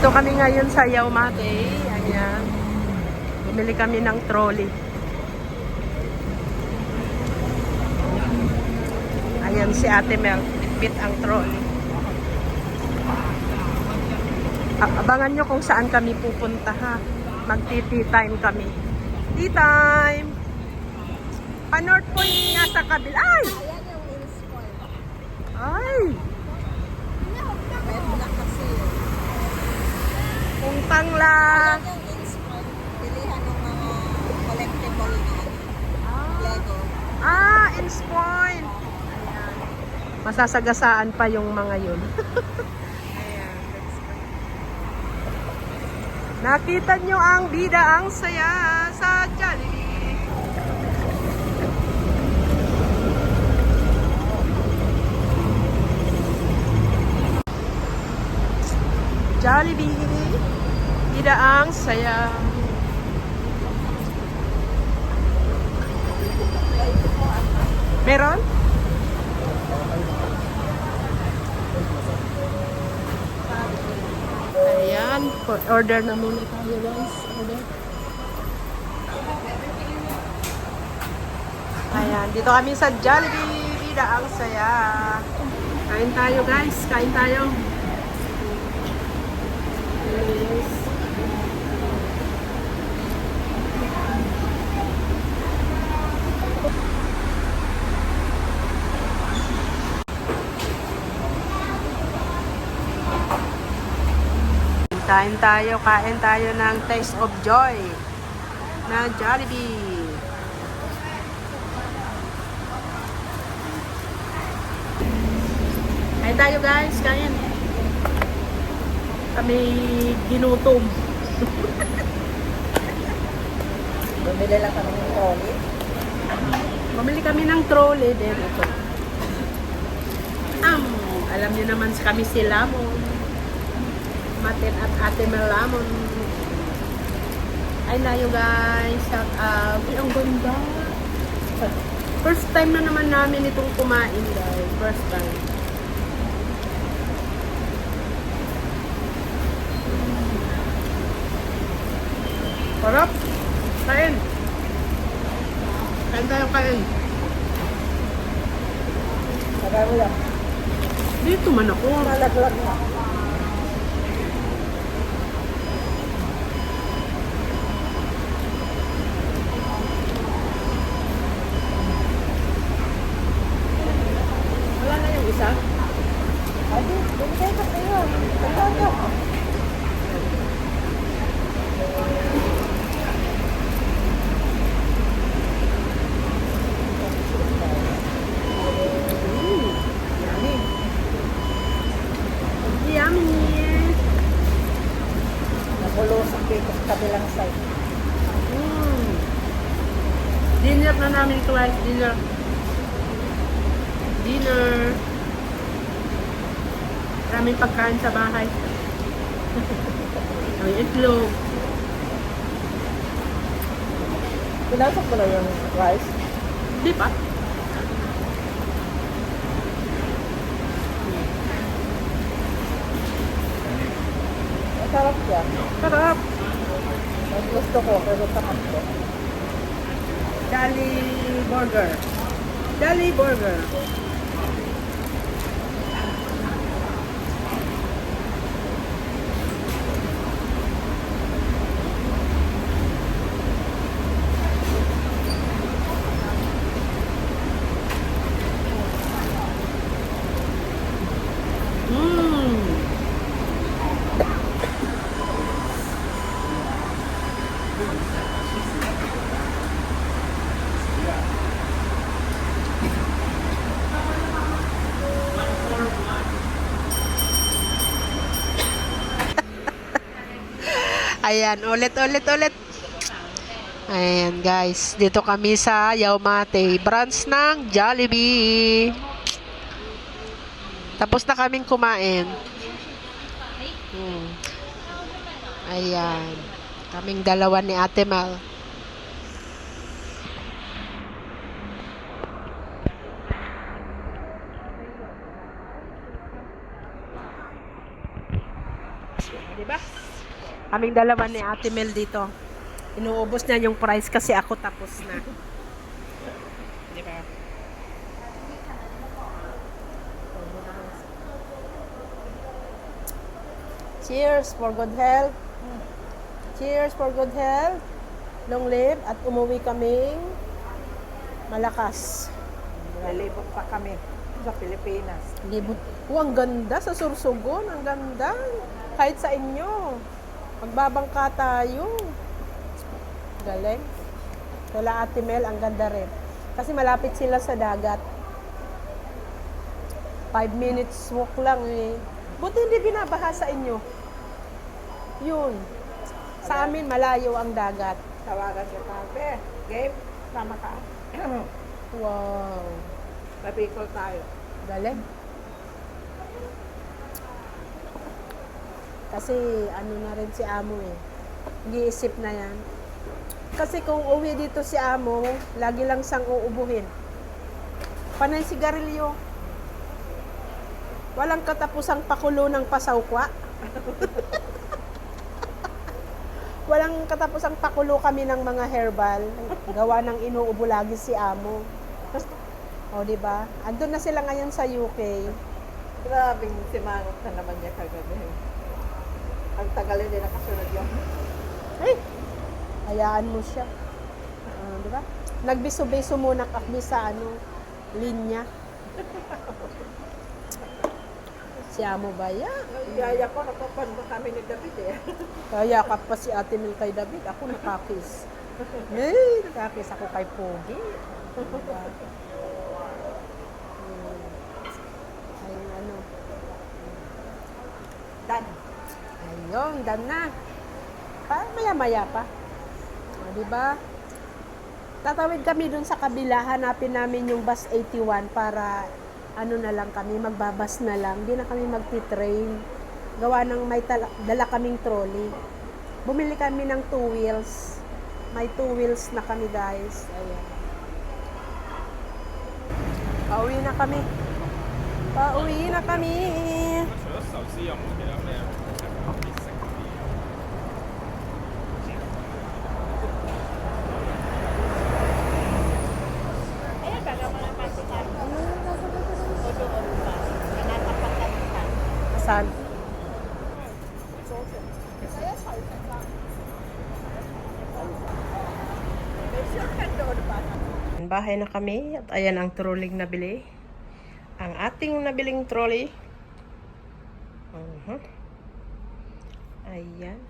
Nandito kami ngayon sa Yaumate. Ayan. Bumili kami ng trolley. Ayan si Ate Mel. Bitbit ang trolley. Abangan nyo kung saan kami pupunta ha. Mag-tea time kami. Tea time! Pa-North Point nga sa kabila. Ay! Ay! Puntang lang. Bilihan ng mga collectible na Lego. Ins Point. Ayan. Masasagasaan pa yung mga yun. Ayan, that's good. Nakita nyo ang bida, ang saya sa Jollibee. Jollibee. Bida ang saya. Meron? Ayan. Order na muna tayo guys. Order. Ayan. Dito kami sa Jollibee. Bida ang saya. Kain tayo guys. Kain tayo. Yes. Kain tayo ng Taste of Joy na Jollibee. Kain tayo guys, kain. Kami ginutom. Bumili lang kami ng trolley. Bumili kami ng trolley din ito. Alam niyo naman kami si Lamon. Matin at Ate Melamon. Ay layo guys. Shout out. Ay, ang ganda. First time na naman namin itong kumain guys. First time. Sarap. Kain. Kain tayo, kain. Sabay mo lang. Dito man ako. Malaglag na. Wala na yung isa. Adi, bumigay ka kayo. Pagkakak. Yummy. Nakulo sa kabilang side. Dinner na namin guys. Dinner. Dinner. Maraming pagkain sa bahay. May itlog. Pinasok ko na yung rice. Di ba? Masarap siya. Sarap. Mas gusto ko, pero takot ko. Dali burger. Dali burger. Ayan, ulit. Ayan guys, dito kami sa Yaumate, branch ng Jollibee. Tapos na kaming kumain. Ayan, kaming dalawa ni Ate Mal. Diba? Kaming dalawa ni Ate Mel dito. Inuubos niya yung price kasi ako tapos na. Di ba? Cheers for good health. Cheers for good health. Long live at umuwi kaming malakas. Nalibot pa kami sa Pilipinas. Libot. Ang ganda sa Sursogon. Ang ganda. Kahit sa inyo. Magbabangka tayo. Galing. Kala Ate Mel, ang ganda rin. Kasi malapit sila sa dagat. 5 minutes walk lang eh. Buti hindi binabaha sa inyo. Yun. Sa amin, malayo ang dagat. Tawagan siya kape. Game, sama ka. Wow. Mabikol tayo. Galing. Kasi ano na rin si Amo eh. Nag-iisip na yan. Kasi kung uwi dito si Amo, lagi lang siyang uubuhin. Panay sigarilyo. Walang katapusang pakulo ng pasawkwa. Walang katapusang pakulo kami ng mga herbal. Gawa ng inuubo lagi si Amo. O, di ba? Andun na sila ngayon sa UK. Grabing simangot na naman niya kagabi. Ang tagalin din nakasunod yun. Ay! Hayaan mo siya. Di ba? Nagbiso-biso muna kami sa linya. Si Amo ba yan? Yaya ko, napapanda kami ni David eh. Kaya ka pa si Ate Mel kay David. Ako nakakis. Hey, nakakis ako kay Pogi. Diba? Ay, Dan. Ayun, done na. Maya-maya pa. Diba? Tatawid kami dun sa kabila. Hanapin namin yung bus 81 para na lang kami, magbabas na lang. Hindi na kami magti-train. Gawa ng may dala kaming trolley. Bumili kami ng 2 wheels. May 2 wheels na kami, guys. Ayan. Pauwi na kami. Pauwi na kami. Saan? Bahay na kami at ayan ang trolley na bili. Ang ating nabiling trolley. Ayan.